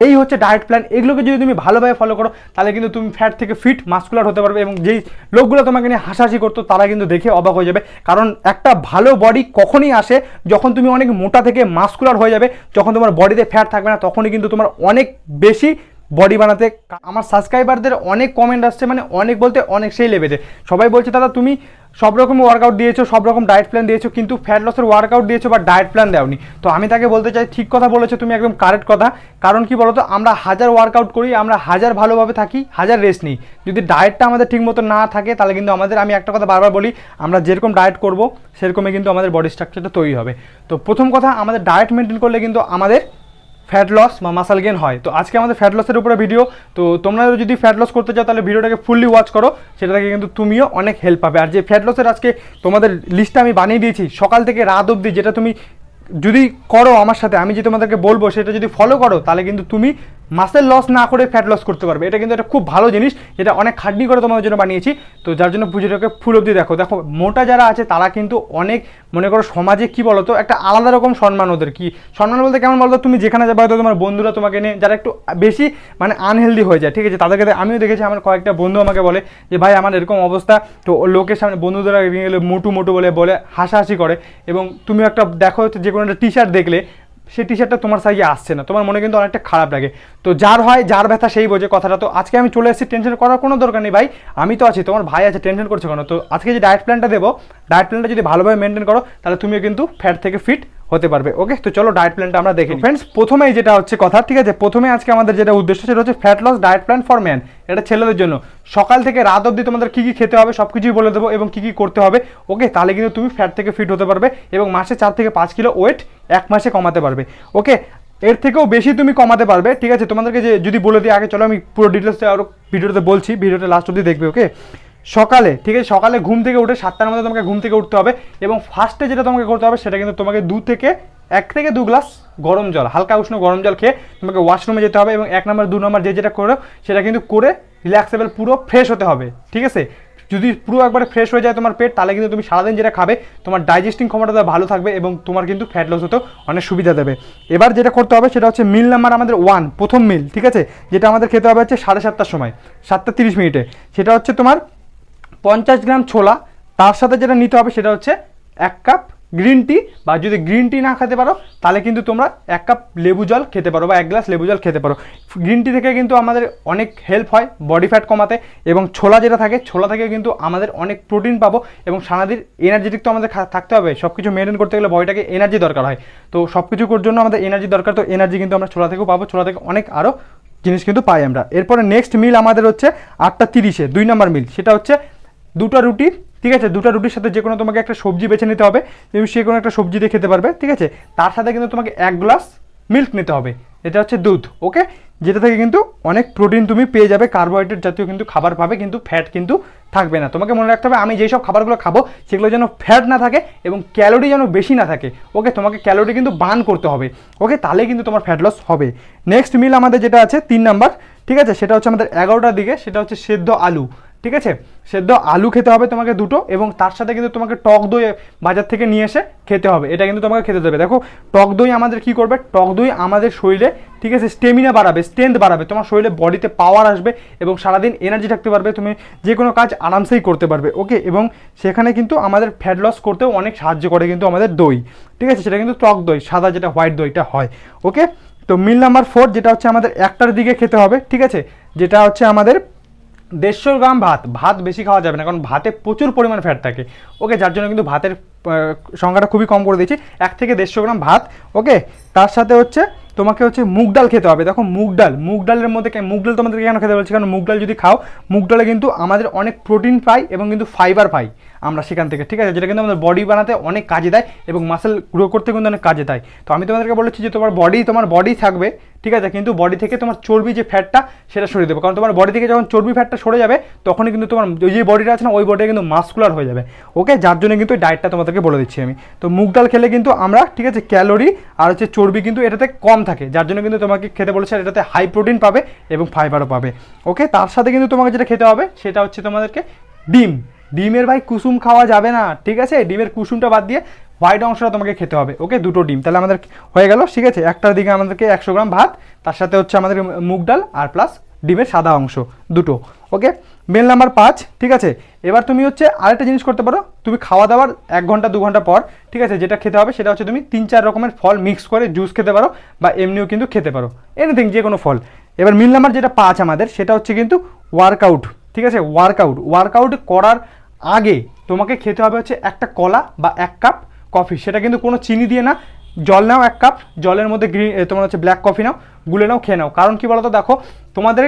এই হচ্ছে diet plan. এগুলোকে যদি তুমি ভালোভাবে ফলো করো তাহলে কিন্তু তুমি ফ্যাট থেকে ফিট মাস্কুলার হতে পারবে, এবং যেই লোকগুলো তোমাকে নিয়ে হাসাহাসি করতো তারা কিন্তু দেখে অবাক হয়ে যাবে। কারণ একটা ভালো বডি কখনই আসে যখন তুমি অনেক মোটা থেকে মাস্কুলার হয়ে যাবে, যখন তোমার বডিতে ফ্যাট থাকবে না তখনই কিন্তু তোমার অনেক বেশি বডি বানাতে। আমার সাবস্ক্রাইবারদের অনেক কমেন্ট আসছে, মানে অনেক বলতে অনেক সেই লেভেলে। সবাই বলছে দাদা তুমি সব রকম ওয়ার্কআউট দিয়েছো, সব রকম ডায়েট প্ল্যান দিয়েছো, কিন্তু ফ্যাট লসের ওয়ার্কআউট দিয়েছো বা ডায়েট প্ল্যান দেওনি। তো আমি তাকে বলতে চাই ঠিক কথা বলেছো তুমি, একদম কারেক্ট কথা। কারণ কি বলতো, আমরা হাজার ওয়ার্কআউট করি, আমরা হাজার ভালোভাবে থাকি, হাজার রেস্ট নিই, যদি ডায়েটটা আমাদের ঠিক মতো না থাকে তাহলে কিন্তু আমাদের, আমি একটা কথা বারবার বলি, আমরা যেরকম ডায়েট করবো সেরকমই কিন্তু আমাদের বডি স্ট্রাকচারটা তৈরি হবে। তো প্রথম কথা, আমাদের ডায়েট মেনটেন করলে কিন্তু আমাদের ফ্যাট লস বা মাসাল গেন হয়। তো আজকে আমাদের ফ্যাট লসের উপরে ভিডিও। তো তোমরা যদি ফ্যাট লস করতে চাও তাহলে ভিডিওটাকে ফুললি ওয়াচ করো, সেটা থেকে কিন্তু তুমিও অনেক হেল্প পাবে। আর যে ফ্যাট লসের আজকে তোমাদের লিস্টটা আমি বানিয়ে দিয়েছি সকাল থেকে রাত অবধি, যেটা তুমি যদি করো আমার সাথে, আমি যে তোমাদেরকে বলবো সেটা যদি ফলো করো তাহলে কিন্তু তুমি মাসেল লস না করে ফ্যাট লস করতে পারবে। এটা কিন্তু একটা খুব ভালো জিনিস, যেটা অনেক খাটনি করে তোমাদের জন্য বানিয়েছি। তো যার জন্য পুজোটাকে ফুল অবধি দেখো। দেখো মোটা যারা আছে তারা কিন্তু অনেক, মনে করো সমাজে কি বলো তো, একটা আলাদা রকম সম্মান ওদের। কি সম্মান বলতে কেমন বলতো, তুমি যেখানে যাবে হয়তো তোমার বন্ধুরা তোমাকে নিয়ে, যারা একটু বেশি মানে আনহেলদি হয়ে যায়, ঠিক আছে, তাদেরকে আমিও দেখেছি। আমার কয়েকটা বন্ধু আমাকে বলে যে ভাই আমার এরকম অবস্থা, তো লোকের সামনে বন্ধুদের গেলে মোটু মোটু বলে হাসাহাসি করে। এবং তুমি একটা দেখো যে কোনো একটা টি শার্ট দেখলে সেই টি শার্টটা তোমার সাইজে আসছে না, তোমার মনে কিন্তু অনেকটা খারাপ লাগে। তো যার হয় যার ব্যথা সেই বোঝে কথাটা। তো আজকে আমি চলে এসেছি, টেনশন করার কোনো দরকার নেই ভাই, আমি তো আছি, তোমার ভাই আছে, টেনশন করছো কেন। তো আজকে যে ডায়েট প্ল্যানটা দেবো, ডায়েট প্ল্যানটা যদি ভালোভাবে মেনটেন করো তাহলে তুমিও কিন্তু ফ্যাট থেকে ফিট হতে পারবে। ওকে, তো চলো ডায়েট প্ল্যানটা আমরা দেখি। ফ্রেন্ডস, প্রথমেই যেটা হচ্ছে কথা, ঠিক আছে, প্রথমে আজকে আমাদের যেটা উদ্দেশ্য সেটা হচ্ছে fat loss diet plan for man. এটা ছেলেদের জন্য। সকাল থেকে রাত অবধি তোমাদের কী কী খেতে হবে সব কিছুই বলে দেবো এবং কী কী করতে হবে। ওকে, তাহলে কিন্তু তুমি ফ্যাট থেকে ফিট হতে পারবে এবং মাসে 4 থেকে 5 কিলো ওয়েট এক মাসে কমাতে পারবে। ওকে, এর থেকেও বেশি তুমি কমাতে পারবে, ঠিক আছে। তোমাদেরকে যে যদি বলে দিই আগে, চলো আমি পুরো ডিটেলসটা আরও ভিডিওতে বলছি, ভিডিওটা লাস্ট অবধি দেখবে। ওকে, সকালে, ঠিক আছে, সকালে ঘুম থেকে উঠে 7টার মধ্যে তোমাকে ঘুম থেকে উঠতে হবে এবং ফার্স্টে যেটা তোমাকে করতে হবে সেটা কিন্তু তোমাকে 1 থেকে 2 গ্লাস গরম জল, হালকা উষ্ণ গরম জল খেয়ে তোমাকে ওয়াশরুমে যেতে হবে এবং 1 নম্বর 2 নম্বর যেটা করো সেটা কিন্তু করে রিল্যাক্সেবল পুরো ফ্রেশ হতে হবে, ঠিক আছে। যদি পুরো একবারে ফ্রেশ হয়ে যায় তোমার পেট, তাহলে কিন্তু তুমি সারাদিন যেটা খাবে তোমার ডাইজেস্টিং ক্ষমতাটা ভালো থাকবে এবং তোমার কিন্তু ফ্যাট লস হতেও অনেক সুবিধা দেবে। এবার যেটা করতে হবে সেটা হচ্ছে মিল নাম্বার আমাদের 1, প্রথম মিল, ঠিক আছে, যেটা আমাদের খেতে হবে হচ্ছে 7:30টার সময়, 7:30 সেটা হচ্ছে তোমার 50 গ্রাম ছোলা। তার সাথে যেটা নিতে হবে সেটা হচ্ছে 1 কাপ গ্রিন টি, বা যদি গ্রিন টি না খেতে পারো তাহলে কিন্তু তোমরা 1 কাপ লেবু জল খেতে পারো বা 1 গ্লাস লেবু জল খেতে পারো। গ্রিন টি থেকে কিন্তু আমাদের অনেক হেল্প হয় বডি ফ্যাট কমাতে, এবং ছোলা যেটা থাকে, ছোলা থেকে কিন্তু আমাদের অনেক প্রোটিন পাবো এবং সারাদিন এনার্জেটিক তো আমাদের থাকতে হবে। সব কিছু মেনটেন করতে গেলে বডিটাকে এনার্জি দরকার হয়, তো সব কিছুর জন্য আমাদের এনার্জি দরকার। তো এনার্জি কিন্তু আমরা ছোলা থেকেও পাবো, ছোলা থেকে অনেক আরও জিনিস কিন্তু পাই আমরা। এরপরে নেক্সট মিল আমাদের হচ্ছে 8:30, 2 নম্বর মিল, সেটা হচ্ছে 2টা রুটি, ঠিক আছে। 2টা রুটির সাথে যে কোনো তোমাকে একটা সবজি বেছে নিতে হবে, তুমি সে কোনো একটা সবজি দিয়ে খেতে পারবে, ঠিক আছে। তার সাথে কিন্তু তোমাকে 1 গ্লাস মিল্ক নিতে হবে, এটা হচ্ছে দুধ। ওকে, যেটা থেকে কিন্তু অনেক প্রোটিন তুমি পেয়ে যাবে, কার্বোহাইড্রেট জাতীয় কিন্তু খাবার পাবে, কিন্তু ফ্যাট কিন্তু থাকবে না। তোমাকে মনে রাখতে হবে আমি যেই সব খাবারগুলো খাবো সেগুলো যেন ফ্যাট না থাকে এবং ক্যালোরি যেন বেশি না থাকে। ওকে, তোমাকে ক্যালোরি কিন্তু বার্ন করতে হবে। ওকে, তাহলে কিন্তু তোমার ফ্যাট লস হবে। নেক্সট মিল আমাদের যেটা আছে 3 নাম্বার, ঠিক আছে, সেটা হচ্ছে আমাদের 11টার দিকে, সেটা হচ্ছে সেদ্ধ আলু, ঠিক আছে। সেদ্ধ আলু খেতে হবে তোমাকে 2টো, এবং তার সাথে কিন্তু তোমাকে টক দই বাজার থেকে নিয়ে এসে খেতে হবে, এটা কিন্তু তোমাকে খেতে দেবে। দেখো টক দই আমাদের কি করবে, টক দই আমাদের শরীরে, ঠিক আছে, স্টেমিনা বাড়াবে, স্ট্রেংথ বাড়াবে, তোমার শরীরে বডিতে পাওয়ার আসবে এবং সারাদিন এনার্জি থাকতে পারবে, তুমি যে কোনো কাজ আরামসেই করতে পারবে। ওকে, এবং সেখানে কিন্তু আমাদের ফ্যাট লস করতেও অনেক সাহায্য করে কিন্তু আমাদের দই, ঠিক আছে, সেটা কিন্তু টক দই, সাদা যেটা হোয়াইট দইটা হয়। ওকে, তো মিল নাম্বার 4 যেটা হচ্ছে আমাদের 1টার দিকে খেতে হবে, ঠিক আছে, যেটা হচ্ছে আমাদের 150 গ্রাম ভাত। ভাত বেশি খাওয়া যাবে না, কারণ ভাতে প্রচুর পরিমাণ ফ্যাট থাকে। ওকে, যার জন্য কিন্তু ভাতের সংখ্যাটা খুবই কম করে দিয়েছি, 1 থেকে 150 গ্রাম ভাত। ওকে, তার সাথে হচ্ছে তোমাকে হচ্ছে মুগ ডাল খেতে হবে। দেখো মুগ ডালের মধ্যে, মুগ ডাল তোমাদেরকে কেন খেতে বলছি, কারণ মুগ ডাল যদি খাও, মুগ ডালে কিন্তু আমাদের অনেক প্রোটিন পাই এবং কিন্তু ফাইবার পাই আমরা সেখান থেকে, ঠিক আছে, যেটা কিন্তু আমাদের বডি বানাতে অনেক কাজে দেয় এবং মাসেল গ্রো করতে কিন্তু অনেক কাজে দেয়। তো আমি তোমাদেরকে বলেছি যে তোমার বডি থাকবে, ঠিক আছে, কিন্তু বডি থেকে তোমার চর্বি যে ফ্যাটটা সেটা সরিয়ে দেবে, কারণ তোমার বডি থেকে যখন চর্বি ফ্যাটটা সরে যাবে তখনই কিন্তু তোমার ওই যে বডিটা আছে না, ওই বডিটা কিন্তু মাস্কুলার হয়ে যাবে। ওকে, যার জন্য কিন্তু এই ডায়েটটা তোমাদেরকে বলে দিচ্ছি আমি। তো মুগ ডাল খেলে কিন্তু আমরা, ঠিক আছে, ক্যালোরি আর হচ্ছে চর্বি কিন্তু এটাতে কম থাকে, যার জন্য কিন্তু তোমাকে খেতে বলেছে, আর এটাতে হাই প্রোটিন পাবে এবং ফাইবারও পাবে। ওকে, তার সাথে কিন্তু তোমাকে যেটা খেতে হবে সেটা হচ্ছে তোমাদেরকে ডিমের ভাই কুসুম খাওয়া যাবে না, ঠিক আছে, ডিমের কুসুমটা বাদ দিয়ে হোয়াইট অংশটা তোমাকে খেতে হবে। ওকে, দুটো ডিম, তাহলে আমাদের হয়ে গেল। ঠিক আছে, একটার দিকে আমাদেরকে 100 গ্রাম ভাত, তার সাথে হচ্ছে আমাদের মুগ ডাল আর প্লাস ডিমের সাদা অংশ দুটো। ওকে, মেল নাম্বার 5। ঠিক আছে, এবার তুমি হচ্ছে আরেকটা জিনিস করতে পারো, তুমি খাওয়া দাওয়ার 1 ঘন্টা 2 ঘন্টা পর, ঠিক আছে, যেটা খেতে হবে সেটা হচ্ছে তুমি 3-4 রকমের ফল মিক্স করে জুস খেতে পারো, বা এমনিও কিন্তু খেতে পারো, এনিথিং, যে কোনো ফল। এবার মিল নাম্বার যেটা 5 আমাদের, সেটা হচ্ছে কিন্তু ওয়ার্কআউট। ঠিক আছে, ওয়ার্কআউট করার আগে তোমাকে খেতে হবে হচ্ছে একটা কলা বা 1 কাপ কফি, সেটা কিন্তু কোনো চিনি দিয়ে না। জল নাও 1 কাপ, জলের মধ্যে তোমার হচ্ছে ব্ল্যাক কফি নাও, গুলে নাও, খেয়ে নাও। কারণ কি বলো তো, দেখো তোমাদের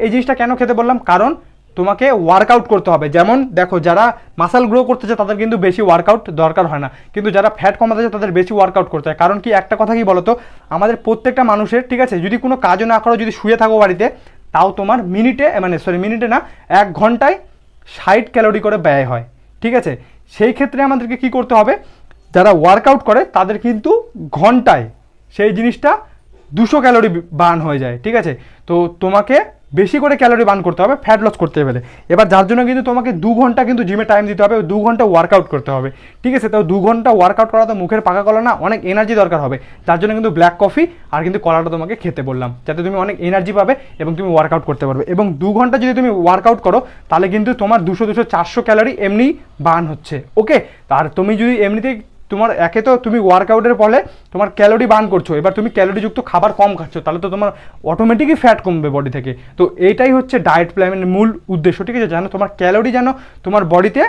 এই জিনিসটা কেন খেতে বললাম, কারণ তোমাকে ওয়ার্কআউট করতে হবে। যেমন দেখো, যারা মাসল গ্রো করতে চায় তাদের কিন্তু বেশি ওয়ার্কআউট দরকার হয় না, কিন্তু যারা ফ্যাট কমাতে চায় তাদের বেশি ওয়ার্কআউট করতে হয়। কারণ কি, একটা কথা কি বলতো, আমাদের প্রত্যেকটা মানুষের, ঠিক আছে, যদি কোনো কাজও না করো, যদি শুয়ে থাকো বাড়িতে, তাও তোমার মিনিটে না, 1 ঘন্টায় 60 ক্যালোরি করে ব্যয় হয়। ঠিক আছে, সেই ক্ষেত্রে আমাদেরকে কি করতে হবে, যারা ওয়ার্কআউট করে তাদের কিন্তু ঘন্টায় সেই জিনিসটা 200 ক্যালোরি বার্ন হয়ে যায়। ঠিক আছে, তো তোমাকে বেশি করে ক্যালোরি বার্ন করতে হবে ফ্যাট লস করতে গেলে। এবার যার জন্য কিন্তু তোমাকে 2 ঘন্টা কিন্তু জিমে টাইম দিতে হবে, 2 ঘন্টা ওয়ার্কআউট করতে হবে। ঠিক আছে, তো 2 ঘন্টা ওয়ার্কআউট করা তো মুখের পাকা কলা না, অনেক এনার্জি দরকার হবে। যার জন্য কিন্তু ব্ল্যাক কফি আর কিন্তু কলাটা তোমাকে খেতে বললাম, যাতে তুমি অনেক এনার্জি পাবে এবং তুমি ওয়ার্কআউট করতে পারবে। এবং 2 ঘন্টা যদি তুমি ওয়ার্কআউট করো, তাহলে কিন্তু তোমার 200-400 ক্যালোরি এমনি বার্ন হচ্ছে। ওকে, আর তুমি যদি এমনিতেই তোমার একে তো তুমি ওয়ার্কআউটের ফলে তোমার ক্যালোরি বার্ন করছো, এবার তুমি ক্যালোরিযুক্ত খাবার কম খাচ্ছ, তাহলে তো তোমার অটোমেটিকই ফ্যাট কমবে বডি থেকে। তো এইটাই হচ্ছে ডায়েট প্ল্যানের মূল উদ্দেশ্য। ঠিক আছে, জানো তোমার ক্যালোরি যেন তোমার বডিতে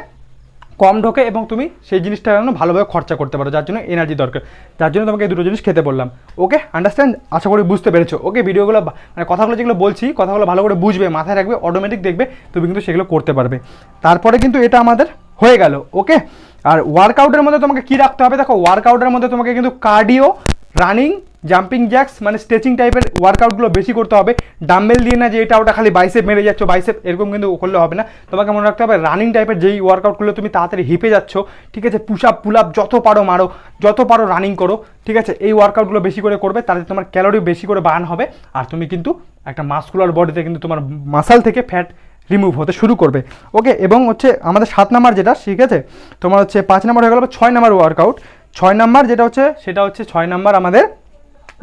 কম ঢোকে এবং তুমি সেই জিনিসটা যেন ভালোভাবে খরচা করতে পারো, যার জন্য এনার্জি দরকার। যার জন্য তোমাকে এই দুটো জিনিস খেতে বললাম। ওকে, আন্ডারস্ট্যান্ড, আশা করি বুঝতে পেরেছো। ওকে, ভিডিওগুলো মানে কথাগুলো যেগুলো বলছি, কথাগুলো ভালো করে বুঝবে, মাথায় রাখবে, অটোমেটিক দেখবে তুমি কিন্তু সেগুলো করতে পারবে। তারপরে কিন্তু এটা আমাদের হয়ে গেল। ওকে, আর ওয়ার্কআউটের মধ্যে তোমাকে কি রাখতে হবে, দেখো ওয়ার্কআউটের মধ্যে তোমাকে কিন্তু কার্ডিও, রানিং, জাম্পিং জ্যাক্স মানে স্ট্রেচিং টাইপের ওয়ার্কআউটগুলো বেশি করতে হবে। ডাম্বেল দিয়ে না যে এটা ওটা খালি বাইসেপ মেরে যাচ্ছ, বাইসেপ এরকম কিন্তু করলে হবে না। তোমাকে মনে রাখতে হবে রানিং টাইপের যেই ওয়ার্কআউটগুলো তুমি তাড়াতাড়ি হিপে যাচ্ছ, ঠিক আছে, পুশ আপ পুল আপ যত পারো মারো, যত পারো রানিং করো। ঠিক আছে, এই ওয়ার্কআউটগুলো বেশি করে করবে, তাতে তোমার ক্যালোরি বেশি করে বার্ন হবে, আর তুমি কিন্তু একটা মাসকুলার বডিতে কিন্তু তোমার মাসাল থেকে ফ্যাট রিমুভ হতে শুরু করবে। ওকে, এবং হচ্ছে আমাদের 7 নাম্বার যেটা, ঠিক আছে, তোমার হচ্ছে 5 নাম্বার হয়ে গেল 6 নাম্বার ওয়ার্কআউট। 6 নাম্বার যেটা হচ্ছে, সেটা হচ্ছে 6 নাম্বার আমাদের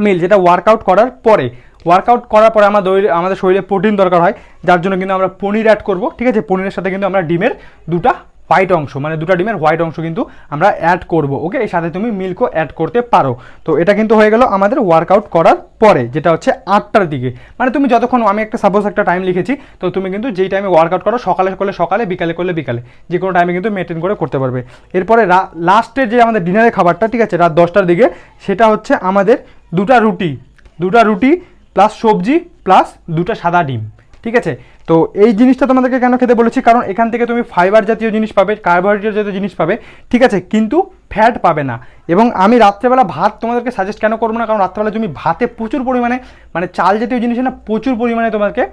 মিল, যেটা ওয়ার্কআউট করার পরে। আমাদের শরীরে প্রোটিন দরকার হয়, যার জন্য কিন্তু আমরা পনির অ্যাড করব। ঠিক আছে, পনিরের সাথে কিন্তু আমরা ডিমের 2টা হোয়াইট অংশ, মানে 2টা ডিমের হোয়াইট অংশ কিন্তু আমরা অ্যাড করব। ওকে, এর সাথে তুমি মিল্কও অ্যাড করতে পারো। তো এটা কিন্তু হয়ে গেল আমাদের ওয়ার্কআউট করার পরে, যেটা হচ্ছে 8টার দিকে। মানে তুমি যতক্ষণ, আমি একটা সাপোজ একটা টাইম লিখেছি, তো তুমি কিন্তু যেই টাইমে ওয়ার্কআউট করো, সকালে করলে সকালে, বিকালে করলে বিকালে, যে কোনো টাইমে কিন্তু মেনটেন করে করতে পারবে। এরপরে লাস্টের যে আমাদের ডিনারের খাবারটা, ঠিক আছে, রাত 10টার দিকে, সেটা হচ্ছে আমাদের 2টা রুটি প্লাস সবজি প্লাস 2টা সাদা ডিম। ঠিক আছে, তো এই জিনিসটা তোমাদেরকে কেন খেতে বলেছি, কারণ এখান থেকে তুমি ফাইবার জাতীয় জিনিস পাবে, কার্বোহাইড্রেট জাতীয় জিনিস পাবে। ঠিক আছে, কিন্তু ফ্যাট পাবে না। এবং আমি রাত্রেবেলা ভাত তোমাদেরকে সাজেস্ট কেন করবো না, কারণ রাত্রেবেলা তুমি ভাতে প্রচুর পরিমাণে, মানে চাল জাতীয় জিনিসে না প্রচুর পরিমাণে তোমাকে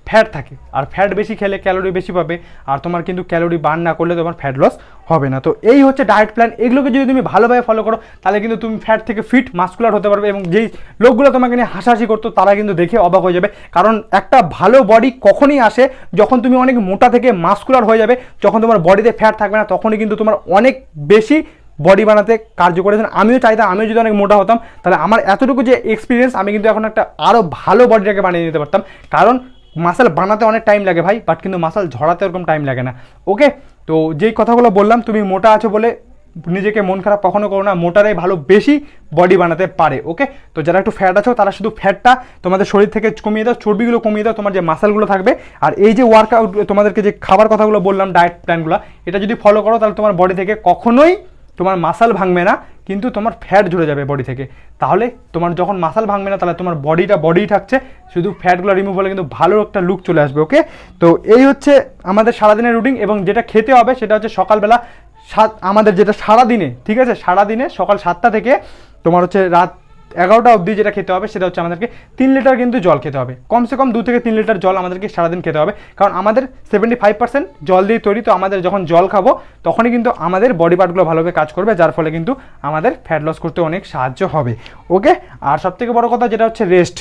ফ্যাট থাকে, আর ফ্যাট বেশি খেলে ক্যালোরি বেশি পাবে, আর তোমার কিন্তু ক্যালোরি বার্ন না করলে তোমার ফ্যাট লস হবে না। তো এই হচ্ছে ডায়েট প্ল্যান। এগুলোকে যদি তুমি ভালোভাবে ফলো করো, তাহলে কিন্তু তুমি ফ্যাট থেকে ফিট মাসকুলার হতে পারবে, এবং যেই লোকগুলো তোমাকে নিয়ে হাসাহাসি করতো তারা কিন্তু দেখে অবাক হয়ে যাবে। কারণ একটা ভালো বডি কখনই আসে যখন তুমি অনেক মোটা থেকে মাসকুলার হয়ে যাবে, যখন তোমার বডিতে ফ্যাট থাকবে না, তখনই কিন্তু তোমার অনেক বেশি বডি বানাতে কার্যকরী। আমিও চাইতাম, আমিও যদি অনেক মোটা হতাম, তাহলে আমার এতটুকু যে এক্সপিরিয়েন্স, আমি কিন্তু এখন একটা আরও ভালো বডিটাকে বানিয়ে নিতে পারতাম। কারণ মাসাল বানাতে অনেক টাইম লাগে ভাই, বাট কিন্তু মাসাল ঝরাতে ওরকম টাইম লাগে না। ওকে, তো যেই কথাগুলো বললাম, তুমি মোটা আছো বলে নিজেকে মন খারাপ কখনো করো না, মোটারাই ভালো বেশি বডি বানাতে পারে। ওকে, তো যারা একটু ফ্যাট আছো তারা শুধু ফ্যাটটা তোমাদের শরীর থেকে কমিয়ে দাও, চর্বিগুলো কমিয়ে দাও, তোমার যে মাসালগুলো থাকবে। আর এই যে ওয়ার্কআউট, তোমাদেরকে যে খাবার কথাগুলো বললাম, ডায়েট প্ল্যানগুলো, এটা যদি ফলো করো, তাহলে তোমার বডি থেকে কখনোই তোমার মাসাল ভাঙবে না, কিন্তু তোমার ফ্যাট ঝরে যাবে বডি থেকে। তাহলে তোমার যখন মাসাল ভাঙবে না, তাহলে তোমার বডি থাকছে, শুধু ফ্যাটগুলো রিমুভ হলে কিন্তু ভালো একটা লুক চলে আসবে। ওকে, তো এই হচ্ছে আমাদের সারাদিনের রুটিন। এবং যেটা খেতে হবে সেটা হচ্ছে সকালবেলা আমাদের যেটা সারাদিনে, ঠিক আছে, সারাদিনে সকাল 7টা থেকে তোমার হচ্ছে রাত 11টা অবধি যেটা খেতে হবে, সেটা হচ্ছে আমাদেরকে 3 লিটার কিন্তু জল খেতে হবে। কমসে কম 2 থেকে 3 লিটার জল আমাদেরকে সারাদিন খেতে হবে, কারণ আমাদের 75% জল দিয়ে তৈরি। তো আমাদের যখন জল খাবো, তখনই কিন্তু আমাদের বডি পার্টগুলো ভালোভাবে কাজ করবে, যার ফলে কিন্তু আমাদের ফ্যাট লস করতে অনেক সাহায্য হবে। ওকে, আর সবথেকে বড় কথা যেটা হচ্ছে রেস্ট।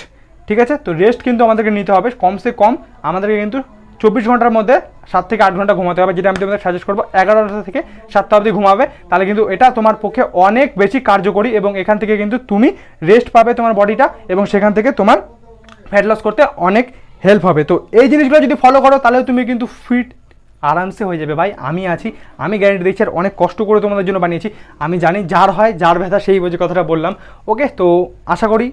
ঠিক আছে, তো রেস্ট কিন্তু আমাদেরকে নিতে হবে, কমসে কম আমাদেরকে কিন্তু 24 ঘন্টার মধ্যে 7 থেকে 8 ঘন্টা ঘুমাতে হবে, যেটা আমি তোমাদের সাজেস্ট করবো 11টা থেকে 7টা অবধি ঘুমাবে। তাহলে কিন্তু এটা তোমার পক্ষে অনেক বেশি কার্যকরী এবং এখান থেকে কিন্তু তুমি রেস্ট পাবে তোমার বডিটা এবং সেখান থেকে তোমার ফ্যাট লস করতে অনেক হেল্প হবে। তো এই জিনিসগুলো যদি ফলো করো তাহলে তুমি কিন্তু ফিট আরামসে হয়ে যাবে ভাই। আমি আছি, আমি গ্যারেন্টি দিচ্ছি, আর অনেক কষ্ট করে তোমাদের জন্য বানিয়েছি। আমি জানি যার হয় যার ব্যথা সেই বোঝে, কথাটা বললাম। ওকে, তো আশা করি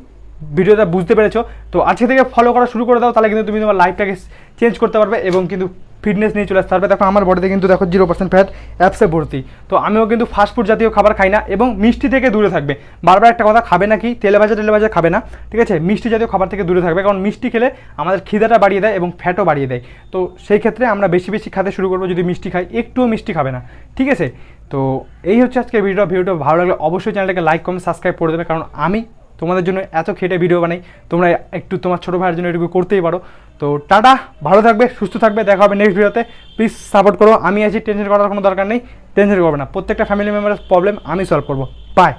ভিডিওটা বুঝতে পেরেছো। তো আজকে থেকে ফলো করা শুরু করে দাও, তাহলে কিন্তু তুমি তোমার লাইফটাকে চেঞ্জ করতে পারবে এবং কিন্তু ফিটনেস নিয়ে চলে আসতে পারবে। দেখো আমার বডিতে কিন্তু দেখো 0% ফ্যাট অ্যাপসে ভর্তি। তো আমিও কিন্তু ফাস্টফুড জাতীয় খাবার খাই না এবং মিষ্টি থেকে দূরে থাকবে। বারবার একটা কথা, খাবে না কি তেলে ভাজা খাবে না, ঠিক আছে? মিষ্টি জাতীয় খাবার থেকে দূরে থাকবে, কারণ মিষ্টি খেলে আমাদের খিদাটা বাড়িয়ে দেয় এবং ফ্যাটও বাড়িয়ে দেয়। তো সেই ক্ষেত্রে আমরা বেশি বেশি খেতে শুরু করবো যদি মিষ্টি খাই, একটুও মিষ্টি খাবে না, ঠিক আছে? তো এই হচ্ছে আজকে ভিডিওটা ভালো লাগলে অবশ্যই চ্যানেলটাকে লাইক কমেন্ট সাবস্ক্রাইব করে দেবে, কারণ আমি তোমাদের জন্য এত খেটে ভিডিও বানাই, তোমরা একটু তোমার ছোটো ভাইয়ের জন্য এটুকু করতেই পারো। তো টাটা, ভালো থাকবে, সুস্থ থাকবে, দেখা হবে নেক্সট ভিডিওতে। প্লিজ সাপোর্ট করো, আমি আছি, টেনশন করার কোনো দরকার নেই, টেনশন করবে না, প্রত্যেকটা ফ্যামিলি মেম্বারের প্রবলেম আমি সলভ করবো। বাই।